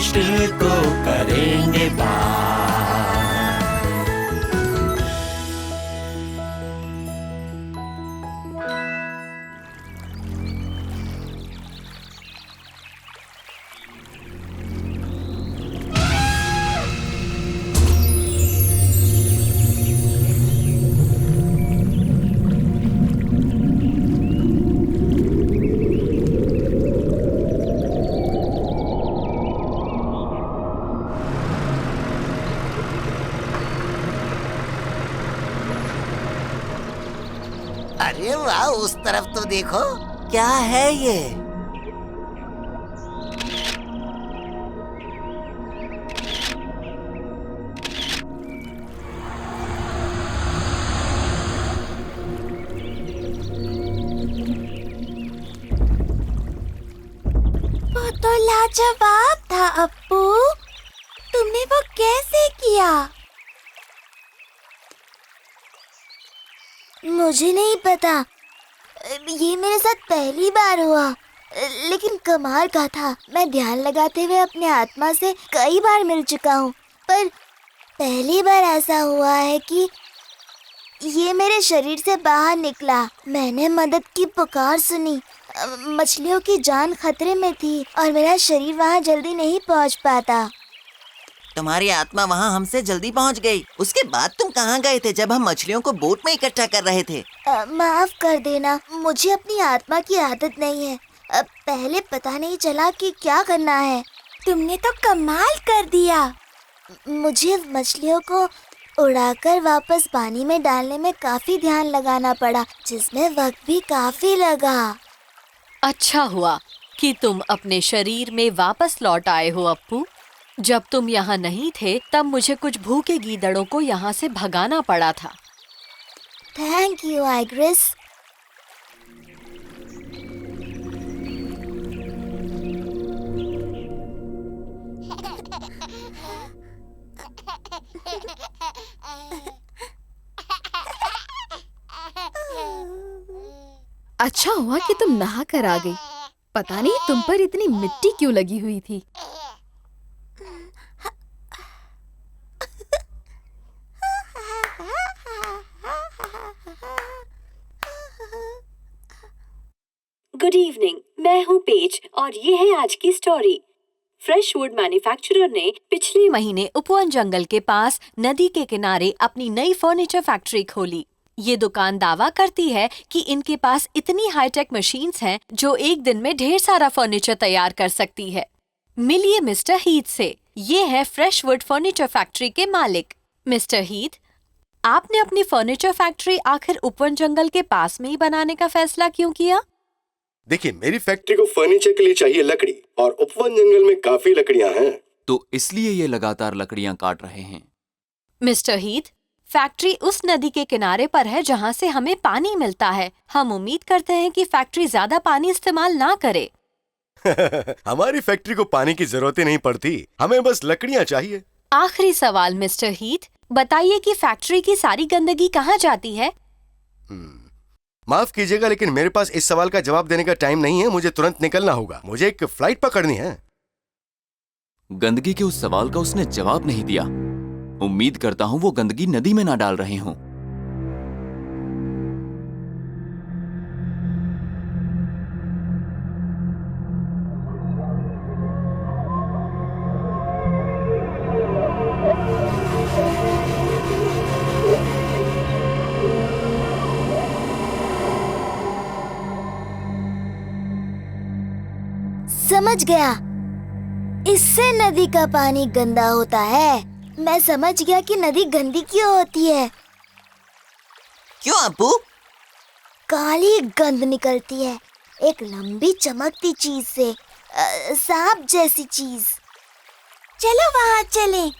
मुश्किल को करेंगे पार। अरे वाह, उस तरफ तो देखो, क्या है ये? वो तो लाजवाब था अप्पू। तुमने वो कैसे किया? मुझे नहीं पता, ये मेरे साथ पहली बार हुआ, लेकिन कमाल का था। मैं ध्यान लगाते हुए अपने आत्मा से कई बार मिल चुका हूँ, पर पहली बार ऐसा हुआ है कि ये मेरे शरीर से बाहर निकला। मैंने मदद की पुकार सुनी। मछलियों की जान खतरे में थी और मेरा शरीर वहाँ जल्दी नहीं पहुँच पाता। तुम्हारी आत्मा वहाँ हमसे जल्दी पहुँच गई। उसके बाद तुम कहाँ गए थे जब हम मछलियों को बोट में इकट्ठा कर रहे थे? माफ कर देना, मुझे अपनी आत्मा की आदत नहीं है। पहले पता नहीं चला कि क्या करना है। तुमने तो कमाल कर दिया। मुझे मछलियों को उड़ाकर वापस पानी में डालने में काफी ध्यान लगाना पड़ा, जिसमें वक्त भी काफी लगा। अच्छा हुआ कि तुम अपने शरीर में वापस लौट आए हो अप्पू। जब तुम यहाँ नहीं थे तब मुझे कुछ भूखे गीदड़ों को यहाँ से भगाना पड़ा था। थैंक यू आइग्रिस। अच्छा हुआ कि तुम नहा कर आ गई। पता नहीं तुम पर इतनी मिट्टी क्यों लगी हुई थी। गुड इवनिंग, मैं हूँ पेज और ये है आज की स्टोरी। फ्रेश वुड मैन्युफैक्चरर ने पिछले महीने उपवन जंगल के पास नदी के किनारे अपनी नई फर्नीचर फैक्ट्री खोली। ये दुकान दावा करती है कि इनके पास इतनी हाईटेक मशीन्स हैं जो एक दिन में ढेर सारा फर्नीचर तैयार कर सकती है। मिलिए मिस्टर हीथ से, ये है फ्रेश वुड फर्नीचर फैक्ट्री के मालिक। मिस्टर हीथ, आपने अपनी फर्नीचर फैक्ट्री आखिर उपवन जंगल के पास में ही बनाने का फैसला क्यों किया? देखिए, मेरी फैक्ट्री को फर्नीचर के लिए चाहिए लकड़ी और उपवन जंगल में काफी लकड़ियां हैं, तो इसलिए ये लगातार लकड़ियां काट रहे हैं। मिस्टर हीथ, फैक्ट्री उस नदी के किनारे पर है जहाँ से हमें पानी मिलता है। हम उम्मीद करते हैं कि फैक्ट्री ज्यादा पानी इस्तेमाल ना करे। हमारी फैक्ट्री को पानी की जरूरत ही नहीं पड़ती, हमें बस लकड़ियां चाहिए। आखिरी सवाल मिस्टर हीथ, बताइए कि फैक्ट्री की सारी गंदगी कहाँ जाती है? माफ कीजिएगा, लेकिन मेरे पास इस सवाल का जवाब देने का टाइम नहीं है। मुझे तुरंत निकलना होगा, मुझे एक फ्लाइट पकड़नी है। गंदगी के उस सवाल का उसने जवाब नहीं दिया। उम्मीद करता हूँ वो गंदगी नदी में ना डाल रहे हों। समझ गया, इससे नदी का पानी गंदा होता है। मैं समझ गया कि नदी गंदी क्यों होती है। क्यों अप्पू? काली गंद निकलती है, एक लंबी चमकती चीज से, सांप जैसी चीज। चलो वहाँ चलें।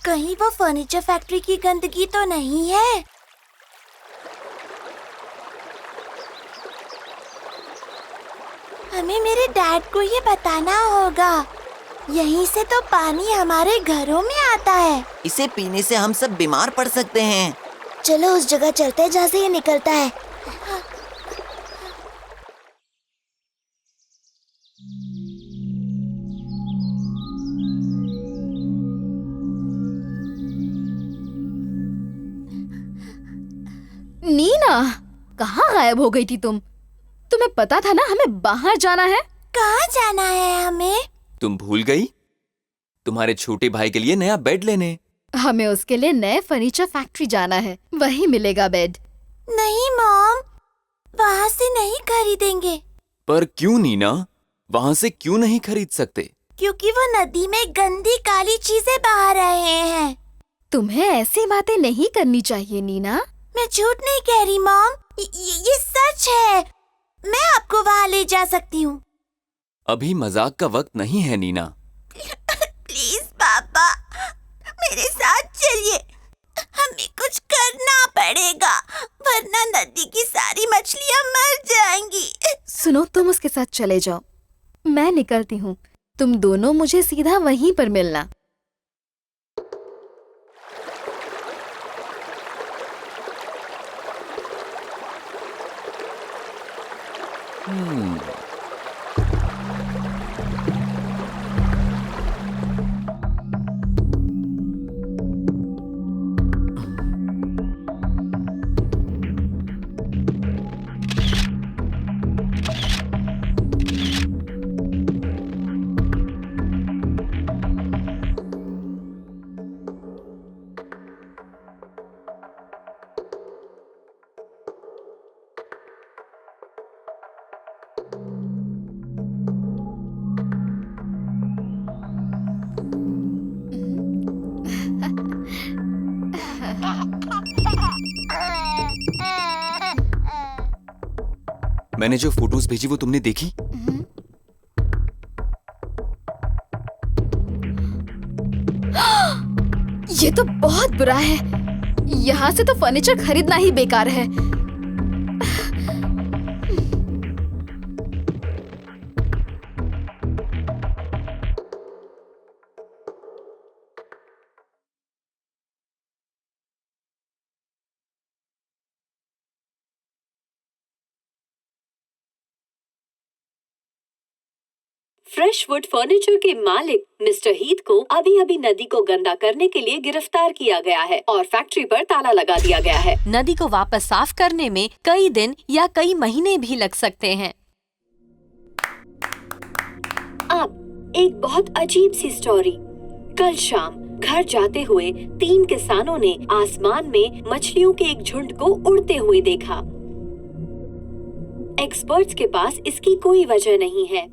कहीं वो फर्नीचर फैक्ट्री की गंदगी तो नहीं है? हमें मेरे डैड को ये बताना होगा। यहीं से तो पानी हमारे घरों में आता है। इसे पीने से हम सब बीमार पड़ सकते हैं। चलो उस जगह चलते हैं जहाँ से ये निकलता है। कहाँ गायब हो गई थी तुम? तुम्हें पता था ना हमें बाहर जाना है। कहाँ जाना है हमें? तुम भूल गई? तुम्हारे छोटे भाई के लिए नया बेड लेने। हमें उसके लिए नए फर्नीचर फैक्ट्री जाना है, वहीं मिलेगा बेड। नहीं मॉम, वहाँ से नहीं खरीदेंगे। पर क्यों नीना? वहाँ से क्यों नहीं खरीद सकते? क्योंकि वो नदी में गंदी काली चीजें बहा रहे हैं। तुम्हें ऐसी बातें नहीं करनी चाहिए नीना। मैं झूठ नहीं कह रही मॉम, ये सच है। मैं आपको वहाँ ले जा सकती हूँ। अभी मजाक का वक्त नहीं है नीना। प्लीज पापा, मेरे साथ चलिए। हमें कुछ करना पड़ेगा, वरना नदी की सारी मछलियाँ मर जाएंगी। सुनो, तुम उसके साथ चले जाओ, मैं निकलती हूँ। तुम दोनों मुझे सीधा वहीं पर मिलना। मैंने जो फोटोज भेजी वो तुमने देखी? ये तो बहुत बुरा है। यहाँ से तो फर्नीचर खरीदना ही बेकार है। फ्रेशवुड फर्नीचर के मालिक मिस्टर हीथ को अभी अभी नदी को गंदा करने के लिए गिरफ्तार किया गया है और फैक्ट्री पर ताला लगा दिया गया है। नदी को वापस साफ करने में कई दिन या कई महीने भी लग सकते हैं। अब एक बहुत अजीब सी स्टोरी। कल शाम घर जाते हुए 3 किसानों ने आसमान में मछलियों के एक झुंड को उड़ते हुए देखा। एक्सपर्ट्स के पास इसकी कोई वजह नहीं है।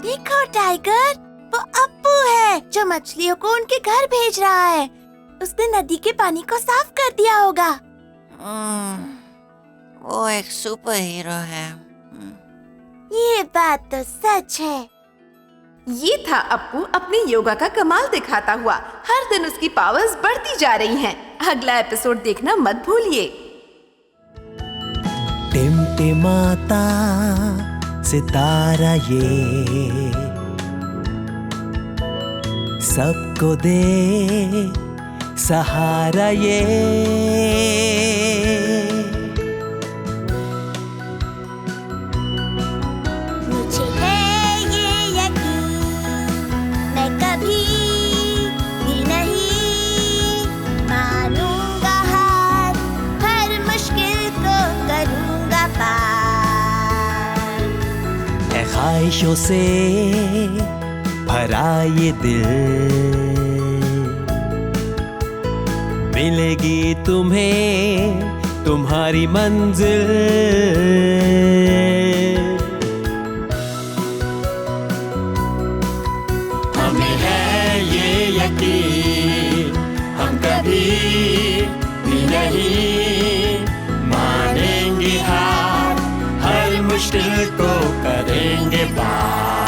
देखो टाइगर, वो अप्पू है जो मछलियों को उनके घर भेज रहा है। उसने नदी के पानी को साफ कर दिया होगा। वो एक सुपर हीरो है। ये बात तो सच है। ये था अप्पू अपनी योगा का कमाल दिखाता हुआ। हर दिन उसकी पावर्स बढ़ती जा रही हैं। अगला एपिसोड देखना मत भूलिए। टिमटिमाता सितारा ये सबको दे सहारा ये। मुझे है ये यकीन, मैं कभी भी नहीं मानूंगा हार, हर मुश्किल को करूंगा पार। ख्वाहिशों से भरा ये दिल, मिलेगी तुम्हें तुम्हारी मंजिल। हमें है ये यकीन, हम कभी भी नहीं मानेंगे हार, हर मुश्किल को करेंगे पार।